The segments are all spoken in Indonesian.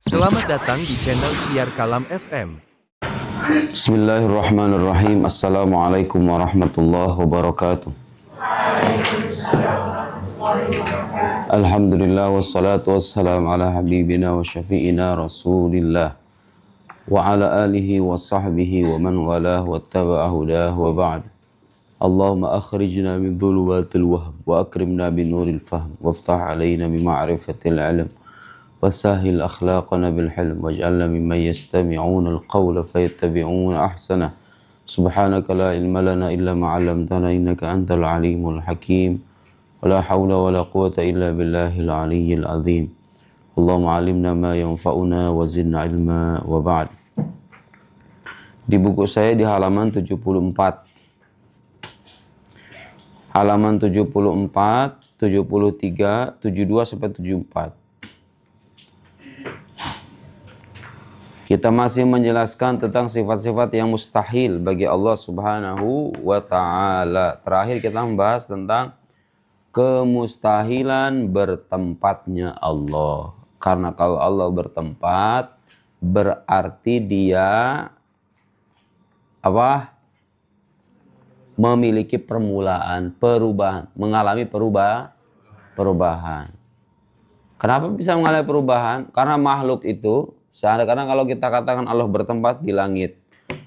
Selamat datang di channel Syiar Kalam FM. Bismillahirrahmanirrahim. Assalamualaikum warahmatullahi wabarakatuh. Alhamdulillah wassalatu wassalamu ala habibina wa syafi'ina rasulillah wa ala alihi wa sahbihi wa man walah wa taba'a hudah wa ba'd. Allahumma akhrijna min dhulumatil wahm wa akrimna bin nuril fahm waftah alaina bi ma'rifatil ilm وسهل أخلاقنا بالحلم واجعلنا ممن يستمعون القول فيتبعون أحسنه سبحانك لا علم لنا إلا ما علمتنا إنك أنت العليم الحكيم ولا حول ولا قوة إلا بالله العلي العظيم اللهم علمنا ما ينفعنا وزدنا علما وبعد. Di buku saya di halaman 74, halaman 74, 73, 72 sampai 74. Kita masih menjelaskan tentang sifat-sifat yang mustahil bagi Allah Subhanahu wa Ta'ala. Terakhir kita membahas tentang kemustahilan bertempatnya Allah. Karena kalau Allah bertempat, berarti dia memiliki permulaan, perubahan, mengalami perubahan. Kenapa bisa mengalami perubahan? Karena makhluk itu, karena kalau kita katakan Allah bertempat di langit,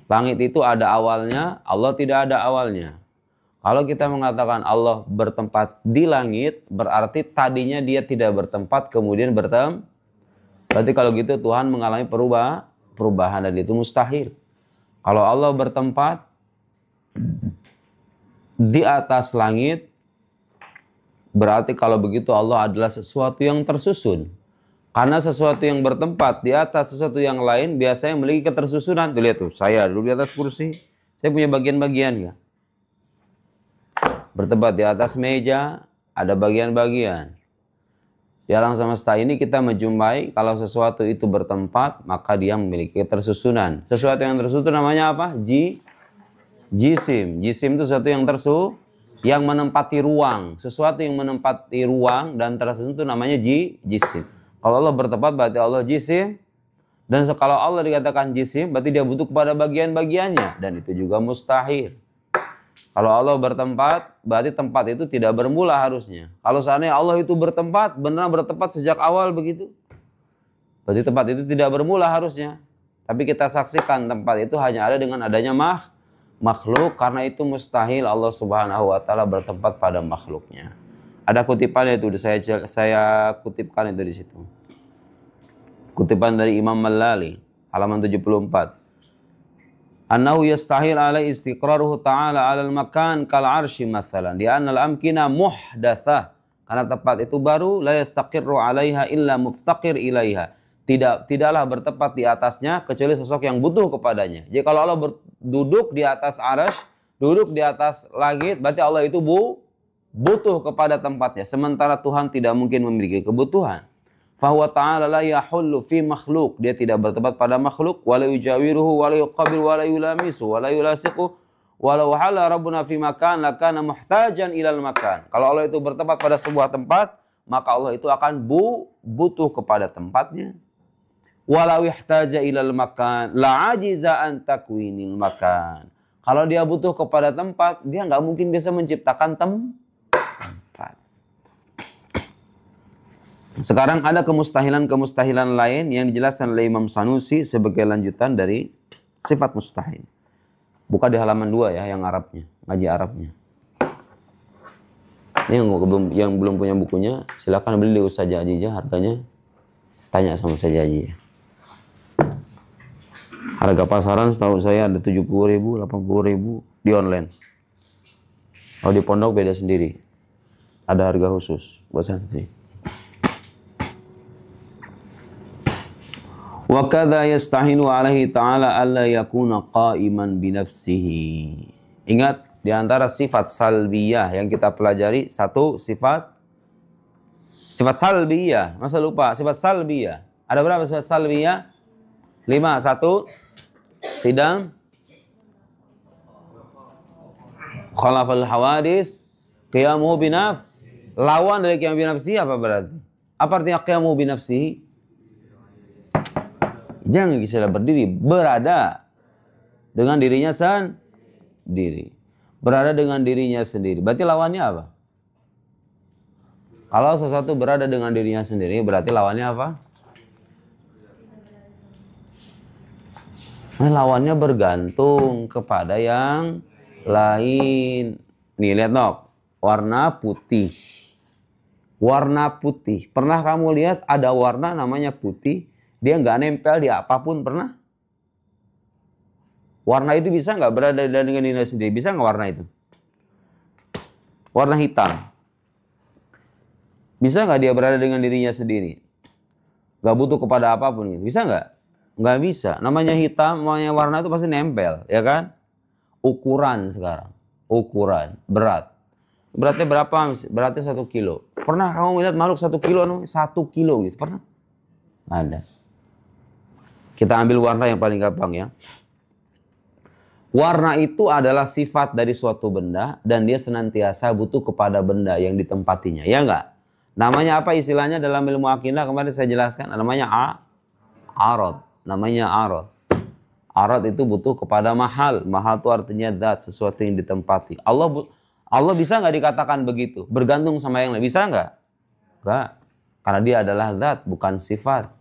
langit itu ada awalnya, Allah tidak ada awalnya. Kalau kita mengatakan Allah bertempat di langit, berarti tadinya dia tidak bertempat, kemudian bertempat. Berarti kalau gitu Tuhan mengalami perubahan dan itu mustahil. Kalau Allah bertempat di atas langit, berarti kalau begitu Allah adalah sesuatu yang tersusun. Karena sesuatu yang bertempat di atas sesuatu yang lain biasanya memiliki ketersusunan. Tuh lihat tuh, saya dulu di atas kursi, saya punya bagian-bagian ya. Bertempat di atas meja, ada bagian-bagian. Di alam semesta ini kita menjumpai kalau sesuatu itu bertempat, maka dia memiliki ketersusunan. Sesuatu yang tersusun namanya apa? Jisim. Jisim itu sesuatu yang yang menempati ruang. Sesuatu yang menempati ruang dan tersusun itu namanya jisim. Kalau Allah bertempat berarti Allah jisim. Dan kalau Allah dikatakan jisim berarti dia butuh kepada bagian-bagiannya. Dan itu juga mustahil. Kalau Allah bertempat berarti tempat itu tidak bermula harusnya. Kalau seandainya Allah itu bertempat, benar bertempat sejak awal begitu, berarti tempat itu tidak bermula harusnya. Tapi kita saksikan tempat itu hanya ada dengan adanya makhluk. Karena itu mustahil Allah Subhanahu wa Ta'ala bertempat pada makhluknya. Ada kutipannya itu, saya kutipkan itu di situ. Kutipan dari Imam Mallali, halaman 74. Annahu yastahil alai istiqraruhu ta'ala alal makan kal arshi mathalan. Di anna al-amkina muhdathah. Karena tempat itu baru, la yastaqirru alaiha illa muftaqir ilaiha. Tidaklah bertempat di atasnya kecuali sosok yang butuh kepadanya. Jadi kalau Allah duduk di atas arsy, duduk di atas langit, berarti Allah itu butuh kepada tempatnya. Sementara Tuhan tidak mungkin memiliki kebutuhan. Fahuwa ta'ala la yahullu fi makhluk. Dia tidak bertempat pada makhluk. Wa la yujawiruhu wa la yuqabil wa la yulamisu wa la yulasiqu. Walau hala rabbuna fi makan lakana muhtajan ilal makan. Kalau Allah itu bertempat pada sebuah tempat, maka Allah itu akan butuh kepada tempatnya. Walau ihtaja ilal makan la ajiza an takwinil makan. Kalau dia butuh kepada tempat, dia nggak mungkin bisa menciptakan tempat. Sekarang ada kemustahilan lain yang dijelaskan oleh Imam Sanusi sebagai lanjutan dari sifat mustahil. Buka di halaman 2 ya, yang Arabnya, ngaji Arabnya. Ini yang belum punya bukunya, silakan beli di Ustaz Jajijah, harganya tanya sama Ustaz Jajijah. Harga pasaran setahu saya ada 70.000, 80.000 di online. Kalau di pondok beda sendiri. Ada harga khusus buat santri. Wa kadza yastahilu alaihi ta'ala alla yakuna qa'iman bi nafsihi. Ingat, di antara sifat salbiyah yang kita pelajari, satu sifat salbiyah. Masa lupa sifat salbiyah? Ada berapa sifat salbiyah? 5. 1, tidak khalafal hawadis, qiyamuhu binaf. Lawan dari qiyamuhu binafsi apa berarti? Apa artinya qiyamuhu binafsi? Jangan istilah berdiri, berada dengan dirinya sendiri. Berada dengan dirinya sendiri. Berarti lawannya apa? Kalau sesuatu berada dengan dirinya sendiri, berarti lawannya apa? Lawannya bergantung kepada yang lain. Nih lihat nok, warna putih. Warna putih. Pernah kamu lihat ada warna namanya putih, dia nggak nempel di apapun, pernah? Warna itu bisa nggak berada dengan dirinya sendiri? Bisa nggak warna itu? Warna hitam. Bisa nggak dia berada dengan dirinya sendiri? Nggak butuh kepada apapun gitu. Bisa nggak? Nggak bisa. Namanya hitam, namanya warna itu pasti nempel, ya kan? Ukuran sekarang. Ukuran. Berat. Beratnya berapa? Beratnya 1 kilo. Pernah kamu melihat makhluk 1 kilo? 1 kilo gitu. Pernah? Ada. Kita ambil warna yang paling gampang ya. Warna itu adalah sifat dari suatu benda dan dia senantiasa butuh kepada benda yang ditempatinya. Ya enggak? Namanya apa istilahnya dalam ilmu akidah kemarin saya jelaskan? Namanya arad. Namanya arad. Arad itu butuh kepada mahal. Mahal itu artinya zat, sesuatu yang ditempati. Allah bisa nggak dikatakan begitu? Bergantung sama yang lain. Bisa nggak? Enggak. Karena dia adalah zat, bukan sifat.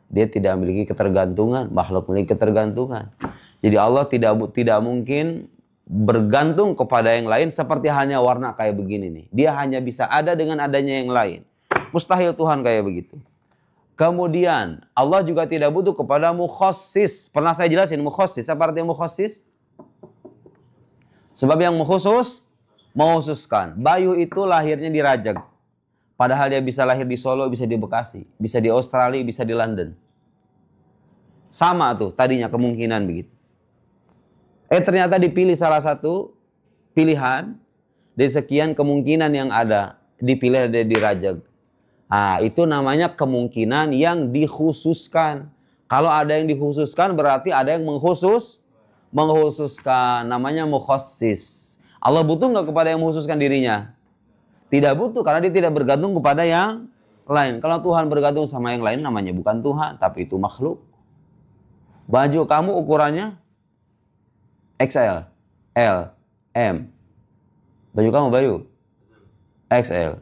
Dia tidak memiliki ketergantungan. Makhluk memiliki ketergantungan. Jadi Allah tidak mungkin bergantung kepada yang lain seperti halnya warna kayak begini nih. Dia hanya bisa ada dengan adanya yang lain. Mustahil Tuhan kayak begitu. Kemudian Allah juga tidak butuh kepada mukhassis. Pernah saya jelasin mukhassis. Apa artinya mukhassis? Sebab yang mengkhususkan. Bayu itu lahirnya di Rajag. Padahal dia bisa lahir di Solo, bisa di Bekasi. Bisa di Australia, bisa di London. Sama tuh tadinya kemungkinan begitu. Ternyata dipilih salah satu pilihan dari sekian kemungkinan yang ada, dipilih ada di Rajag. Nah, itu namanya kemungkinan yang dikhususkan. Kalau ada yang dikhususkan berarti ada yang mengkhususkan. Namanya mukhassis. Allah butuh nggak kepada yang mengkhususkan dirinya? Tidak butuh karena dia tidak bergantung kepada yang lain. Kalau Tuhan bergantung sama yang lain namanya bukan Tuhan, tapi itu makhluk. Baju kamu ukurannya XL, L, M. Baju kamu XL.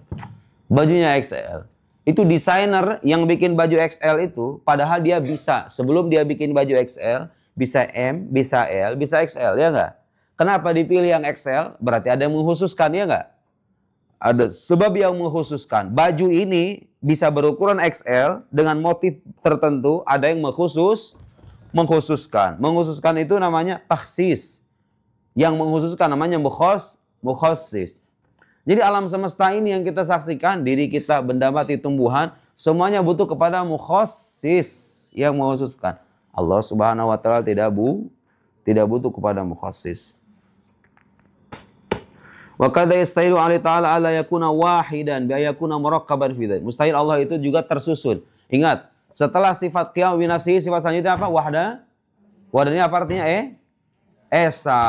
Bajunya XL. Itu desainer yang bikin baju XL itu, padahal dia bisa. Sebelum dia bikin baju XL, bisa M, bisa L, bisa XL, ya nggak? Kenapa dipilih yang XL? Berarti ada yang mengkhususkan, ya nggak? Ada sebab yang mengkhususkan. Baju ini bisa berukuran XL dengan motif tertentu, ada yang mengkhususkan. Mengkhususkan itu namanya takhsis. Yang mengkhususkan namanya mukhassis. Jadi alam semesta ini yang kita saksikan, diri kita, benda mati, tumbuhan, semuanya butuh kepada mukhassis yang mengkhususkan. Allah Subhanahu wa taala tidak butuh kepada mukhassis. Wa kadza yastahilu alaihi ta'ala alla yakuna wahidan bi yakuna murakkaban fi dzalik. Mustahil Allah itu juga tersusun. Ingat, setelah sifat qiyam bi nafsihi, sifat selanjutnya apa? Wahda. Wahdanya apa artinya? Esa.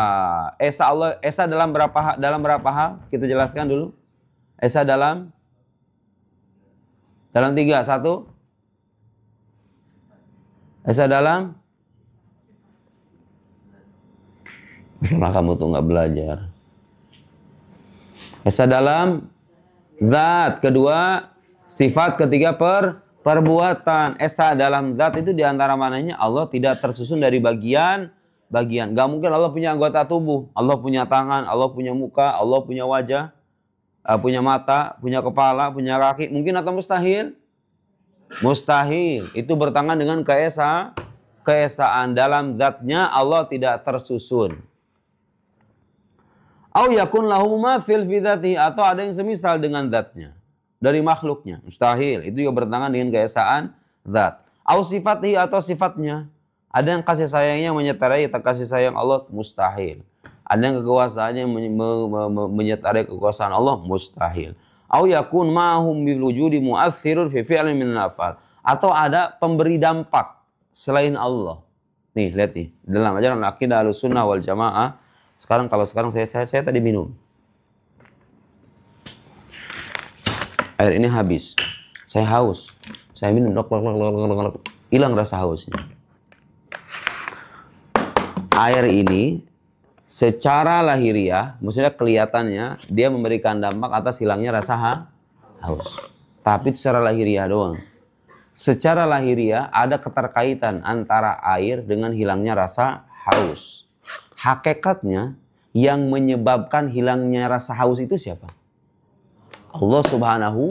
Esa dalam berapa hal? Kita jelaskan dulu. Esa dalam 3. 1. Esa dalam Masalah kamu tuh nggak belajar. Esa dalam zat. Kedua, sifat. Ketiga, perbuatan. Esa dalam zat itu diantara mananya Allah tidak tersusun dari bagian. Gak mungkin Allah punya anggota tubuh. Allah punya tangan, Allah punya muka, Allah punya wajah, punya mata, punya kepala, punya kaki. Mungkin atau mustahil? Mustahil. Itu bertangan dengan keesaan. Dalam zatnya Allah tidak tersusun. Au yakun lahu mumatsil fi dzatihi, atau ada yang semisal dengan zatnya dari makhluknya. Mustahil. Itu juga bertangan dengan keesaan zat. Au sifatihi, atau sifatnya. Ada yang kasih sayangnya menyertai kasih sayang Allah, mustahil. Ada yang kekuasaannya menyertai kekuasaan Allah, mustahil. Au yakun ma'hum bil wujudi mu'athirun fi fi'lin min al-af'al. Atau ada pemberi dampak selain Allah. Nih, lihat nih. Dalam ajaran akidah Ahlussunnah wal Jamaah. Sekarang saya tadi minum. Air ini habis. Saya haus. Saya minum, hilang rasa hausnya. air ini secara lahiriah, maksudnya kelihatannya dia memberikan dampak atas hilangnya rasa haus. Tapi itu secara lahiriah doang. Secara lahiriah ada keterkaitan antara air dengan hilangnya rasa haus. Hakikatnya yang menyebabkan hilangnya rasa haus itu siapa? Allah Subhanahu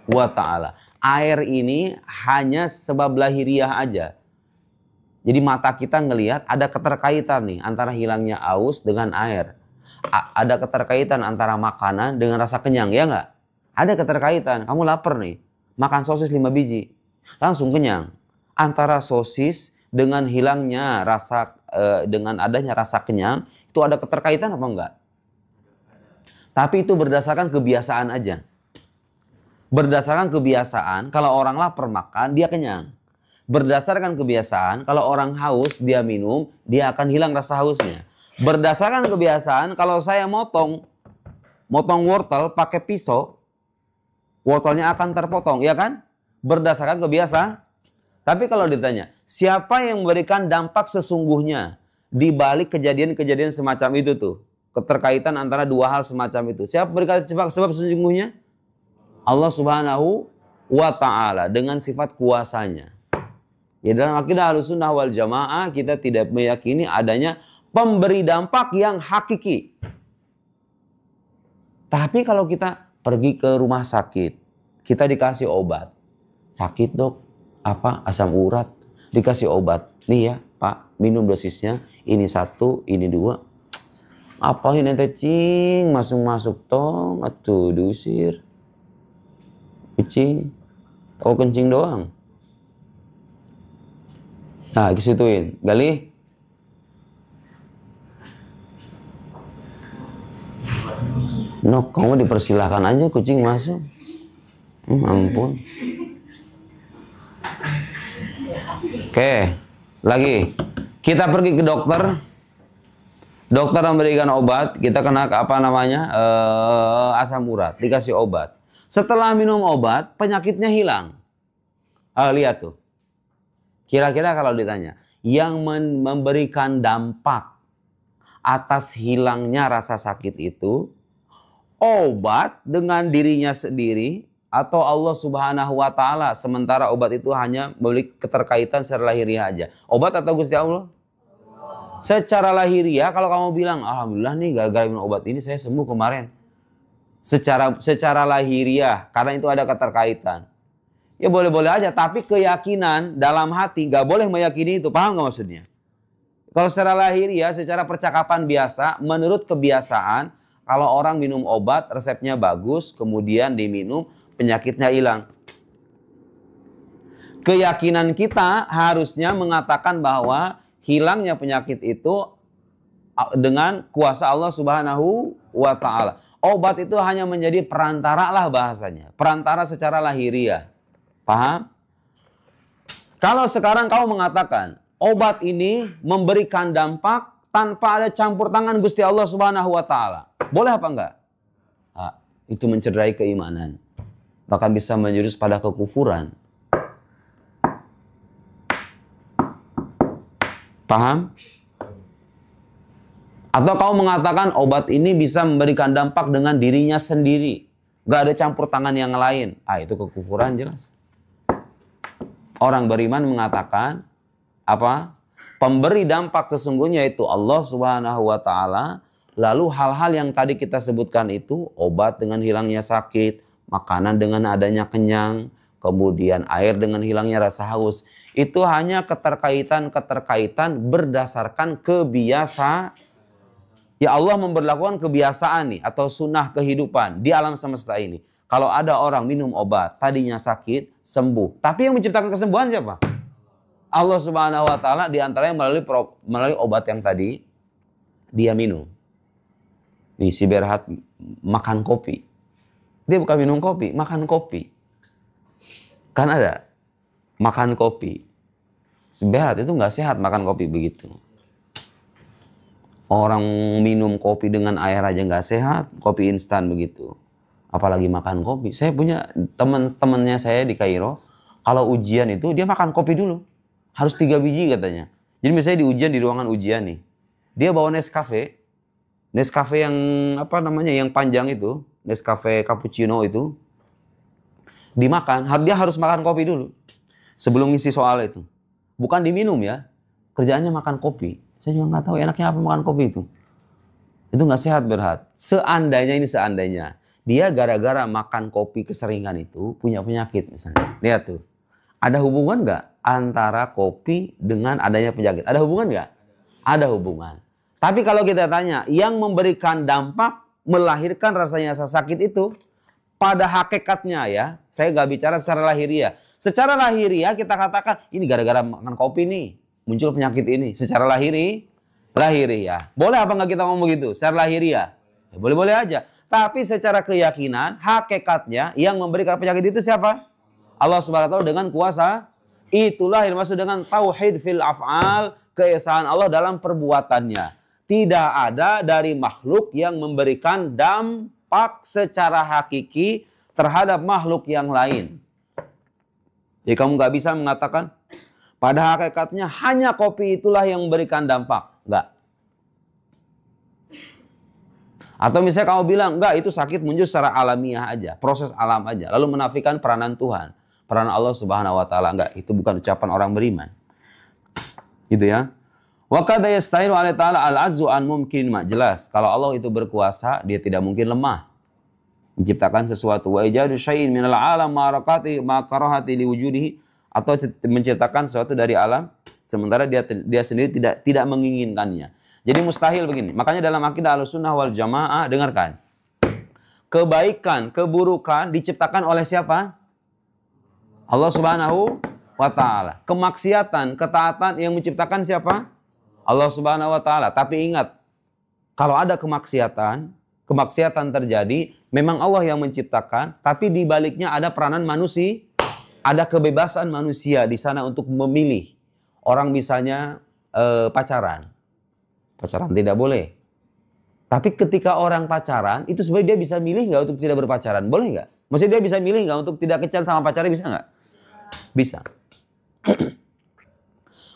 wa ta'ala. Air ini hanya sebab lahiriah aja. Jadi mata kita ngelihat ada keterkaitan nih antara hilangnya haus dengan air. Ada keterkaitan antara makanan dengan rasa kenyang, ya nggak? Ada keterkaitan. Kamu lapar nih, makan sosis 5 biji, langsung kenyang. Antara sosis dengan hilangnya rasa, dengan adanya rasa kenyang, itu ada keterkaitan apa enggak? Tapi itu berdasarkan kebiasaan aja. Berdasarkan kebiasaan, kalau orang lapar makan, dia kenyang. Berdasarkan kebiasaan, kalau orang haus, dia minum, dia akan hilang rasa hausnya. Berdasarkan kebiasaan, kalau saya motong wortel pakai pisau, wortelnya akan terpotong, ya kan? Berdasarkan kebiasaan. Tapi kalau ditanya, siapa yang memberikan dampak sesungguhnya di balik kejadian-kejadian semacam itu tuh? Keterkaitan antara dua hal semacam itu. Siapa memberikan sebab sesungguhnya? Allah Subhanahu wa ta'ala dengan sifat kuasanya. Ya, dalam akidah Ahlussunnah wal Jamaah kita tidak meyakini adanya pemberi dampak yang hakiki. Tapi kalau kita pergi ke rumah sakit, kita dikasih obat. Sakit dok, apa? Asam urat. Dikasih obat. Nih ya Pak, minum dosisnya. Ini 1, ini 2. Apain ente cing? Masuk-masuk tong. Atuh diusir. Kucing. Oh kencing doang. Nah, disituin. Gali. No, kamu dipersilahkan aja kucing masuk. Ampun. Oke, lagi. Kita pergi ke dokter. Dokter memberikan obat. Kita kena apa namanya? Asam urat. Dikasih obat. Setelah minum obat, penyakitnya hilang. Lihat tuh. Kira-kira kalau ditanya, yang memberikan dampak atas hilangnya rasa sakit itu, obat dengan dirinya sendiri atau Allah Subhanahu wa ta'ala, sementara obat itu hanya memiliki keterkaitan secara lahiriah aja. Obat atau Gusti Allah? Secara lahiriah, kalau kamu bilang, alhamdulillah nih gara-gara minum obat ini saya sembuh kemarin. Secara lahiriah, karena itu ada keterkaitan. Ya boleh-boleh aja, tapi keyakinan dalam hati gak boleh meyakini itu. Paham gak maksudnya? Kalau secara lahiriah, secara percakapan biasa, menurut kebiasaan, kalau orang minum obat, resepnya bagus, kemudian diminum, penyakitnya hilang. Keyakinan kita harusnya mengatakan bahwa hilangnya penyakit itu dengan kuasa Allah Subhanahu wa ta'ala. Obat itu hanya menjadi perantara lah bahasanya. Perantara secara lahiriah. Paham? Kalau sekarang kau mengatakan obat ini memberikan dampak tanpa ada campur tangan Gusti Allah Subhanahu wa ta'ala. Boleh apa enggak? Itu mencederai keimanan. Bahkan bisa menjurus pada kekufuran. Paham? Atau kau mengatakan obat ini bisa memberikan dampak dengan dirinya sendiri. Gak ada campur tangan yang lain. Itu kekufuran jelas. Orang beriman mengatakan apa? Pemberi dampak sesungguhnya itu Allah Subhanahu wa ta'ala. Lalu hal-hal yang tadi kita sebutkan itu, obat dengan hilangnya sakit, makanan dengan adanya kenyang, kemudian air dengan hilangnya rasa haus. Itu hanya keterkaitan berdasarkan kebiasaan. Ya Allah memberlakukan kebiasaan nih atau sunnah kehidupan di alam semesta ini. Kalau ada orang minum obat, tadinya sakit, sembuh. Tapi yang menciptakan kesembuhan siapa? Allah Subhanahu wa ta'ala, diantaranya melalui obat yang tadi dia minum. Nih si Berhat makan kopi. Dia bukan minum kopi, makan kopi. Kan ada makan kopi. Si Berhat itu nggak sehat makan kopi begitu. Orang minum kopi dengan air aja nggak sehat, kopi instan begitu. Apalagi makan kopi. Saya punya teman-temannya saya di Kairo, kalau ujian itu dia makan kopi dulu. Harus 3 biji katanya. Jadi misalnya di ujian, di ruangan ujian nih. dia bawa Nescafe. Nescafe yang apa namanya, yang panjang itu, Nescafe cappuccino itu. Dimakan, dia harus makan kopi dulu. Sebelum ngisi soal itu. Bukan diminum ya. Kerjaannya makan kopi. Saya juga nggak tahu enaknya apa makan kopi itu. Itu nggak sehat Berhad. Seandainya. Dia gara-gara makan kopi keseringan itu punya penyakit misalnya. Lihat tuh. Ada hubungan nggak antara kopi dengan adanya penyakit? Ada hubungan nggak? Ada hubungan. Tapi kalau kita tanya, yang memberikan dampak melahirkan rasanya sakit itu, pada hakikatnya ya, saya nggak bicara secara lahiriah. Secara lahiriah kita katakan, ini gara-gara makan kopi nih, muncul penyakit ini. Secara lahiriah. Boleh apa nggak kita ngomong begitu? Secara lahiriah? Ya, boleh-boleh aja. Tapi secara keyakinan, hakikatnya yang memberikan penyakit itu siapa? Allah Subhanahu wa taala dengan kuasa. Itulah yang dimaksud dengan tauhid fil af'al, keesaan Allah dalam perbuatannya. Tidak ada dari makhluk yang memberikan dampak secara hakiki terhadap makhluk yang lain. Jadi kamu nggak bisa mengatakan pada hakikatnya hanya kopi itulah yang memberikan dampak. Enggak. Atau misalnya kamu bilang, enggak, itu sakit muncul secara alamiah aja, proses alam aja. Lalu menafikan peranan Tuhan, peranan Allah Subhanahu wa taala. Enggak, itu bukan ucapan orang beriman. Gitu ya. Wa qad yastahilu alaihi ta'ala al-'azzu an mumkin ma. Jelas, kalau Allah itu berkuasa, dia tidak mungkin lemah. Menciptakan sesuatu. Wa ijadu syai'in minal 'alam ma raqati ma karahati li wujudihi, atau menciptakan sesuatu dari alam sementara dia sendiri tidak menginginkannya. Jadi mustahil begini. Makanya dalam akidah Ahlussunnah wal Jamaah, dengarkan. Kebaikan, keburukan diciptakan oleh siapa? Allah Subhanahu wa taala. Kemaksiatan, ketaatan yang menciptakan siapa? Allah Subhanahu wa taala. Tapi ingat, kalau ada kemaksiatan terjadi, memang Allah yang menciptakan, tapi di baliknya ada peranan manusia, ada kebebasan manusia di sana untuk memilih. Orang misalnya pacaran tidak boleh. Tapi ketika orang pacaran, itu sebenarnya dia bisa milih nggak untuk tidak berpacaran? Boleh nggak? Maksudnya dia bisa milih nggak untuk tidak kencan sama pacarnya, bisa nggak? Bisa.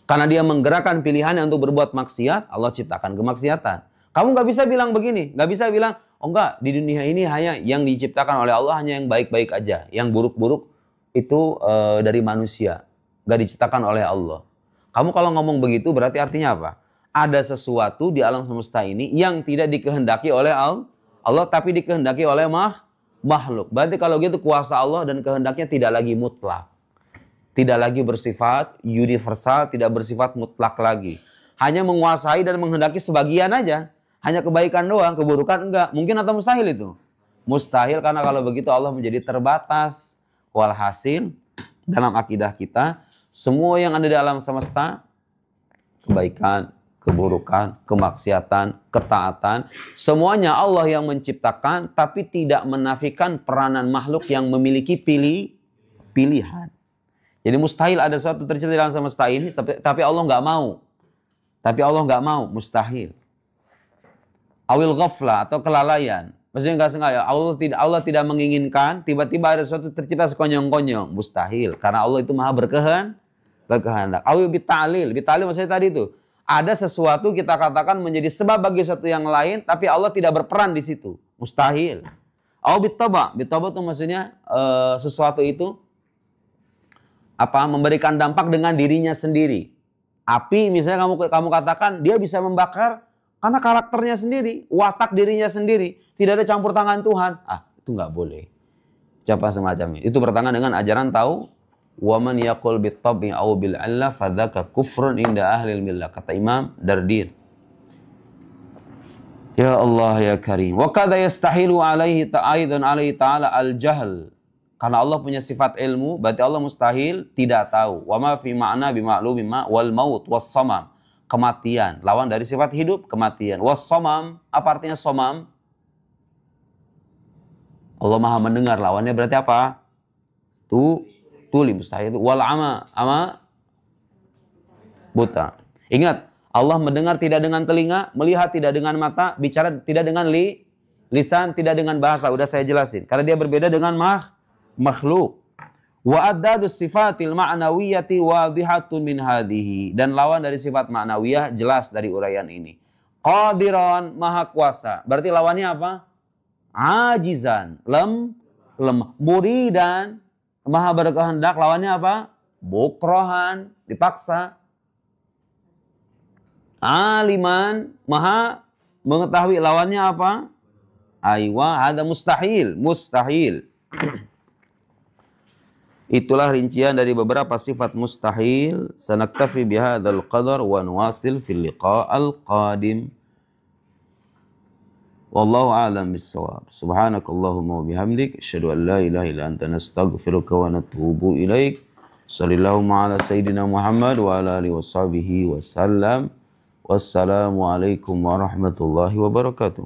Karena dia menggerakkan pilihannya untuk berbuat maksiat, Allah ciptakan kemaksiatan. Kamu nggak bisa bilang begini, nggak bisa bilang, oh enggak, di dunia ini hanya yang diciptakan oleh Allah hanya yang baik-baik aja, yang buruk-buruk itu dari manusia, nggak diciptakan oleh Allah. Kamu kalau ngomong begitu berarti artinya apa? Ada sesuatu di alam semesta ini yang tidak dikehendaki oleh Allah, tapi dikehendaki oleh makhluk. Berarti kalau gitu kuasa Allah dan kehendaknya tidak lagi mutlak. Tidak lagi bersifat universal, tidak bersifat mutlak lagi. Hanya menguasai dan menghendaki sebagian aja. Hanya kebaikan doang, keburukan enggak. Mungkin atau mustahil itu? Mustahil, karena kalau begitu Allah menjadi terbatas. Walhasil, dalam akidah kita, semua yang ada di alam semesta, kebaikan, keburukan, kemaksiatan, ketaatan, semuanya Allah yang menciptakan, tapi tidak menafikan peranan makhluk yang memiliki pilihan. Jadi mustahil ada sesuatu tercipta di alam semesta ini, tapi Allah nggak mau. Tapi Allah nggak mau, mustahil. Awil ghaflah atau kelalaian. Maksudnya nggak sengaja. Allah tidak menginginkan, tiba-tiba ada sesuatu tercipta sekonyong-konyong. Mustahil. Karena Allah itu maha berkehendak. Awil bitalil. Bitalil maksudnya tadi itu. Ada sesuatu kita katakan menjadi sebab bagi sesuatu yang lain, tapi Allah tidak berperan di situ. Mustahil. Awil bitaba. Bitaba itu maksudnya sesuatu itu memberikan dampak dengan dirinya sendiri. Api misalnya kamu katakan dia bisa membakar karena karakternya sendiri, watak dirinya sendiri, tidak ada campur tangan Tuhan. Itu nggak boleh. Siapa semacamnya? Itu bertentangan dengan ajaran tahu wa man yaqul bit-tab'i aw bil 'alla fadzaka kufrun inda ahli millah, kata Imam Dardin. Ya Allah ya Karim. Wa kadza yastahilu alaihi ta'ala al-jahl. Karena Allah punya sifat ilmu, berarti Allah mustahil tidak tahu. Wa ma fi ma'na bi ma'lumi ma wal maut was samam. Kematian, lawan dari sifat hidup, kematian. Was samam, apa artinya samam? Allah Maha mendengar, lawannya berarti apa? Tuli mustahil itu. Wal ama buta. Ingat, Allah mendengar tidak dengan telinga, melihat tidak dengan mata, bicara tidak dengan lisan, tidak dengan bahasa. Udah saya jelasin. Karena dia berbeda dengan makhluk. Wa addadus sifatil ma'nawiyyati wadhihatun min hadhihi. Dan lawan dari sifat ma'nawiyah jelas dari uraian ini. Qadiran, maha kuasa. Berarti lawannya apa? Ajizan, lemah. Muridan, maha berkehendak, lawannya apa? Bukrohan, dipaksa. Aliman, maha mengetahui, lawannya apa? Aywa, ada mustahil. Itulah rincian dari beberapa sifat mustahil. Sanaktafi bihadzal qadar wa nuwasil fil liqa'al qadim. Wallahu a'lam bissawab. Subhanakallahumma wa bihamdik asyhadu an la ilaha illa anta nastaghfiruka wa natubu ilaik. Shallallahu ala sayyidina Muhammad wa ala alihi washabihi wasallam. Wassalamu alaikum warahmatullahi wabarakatuh.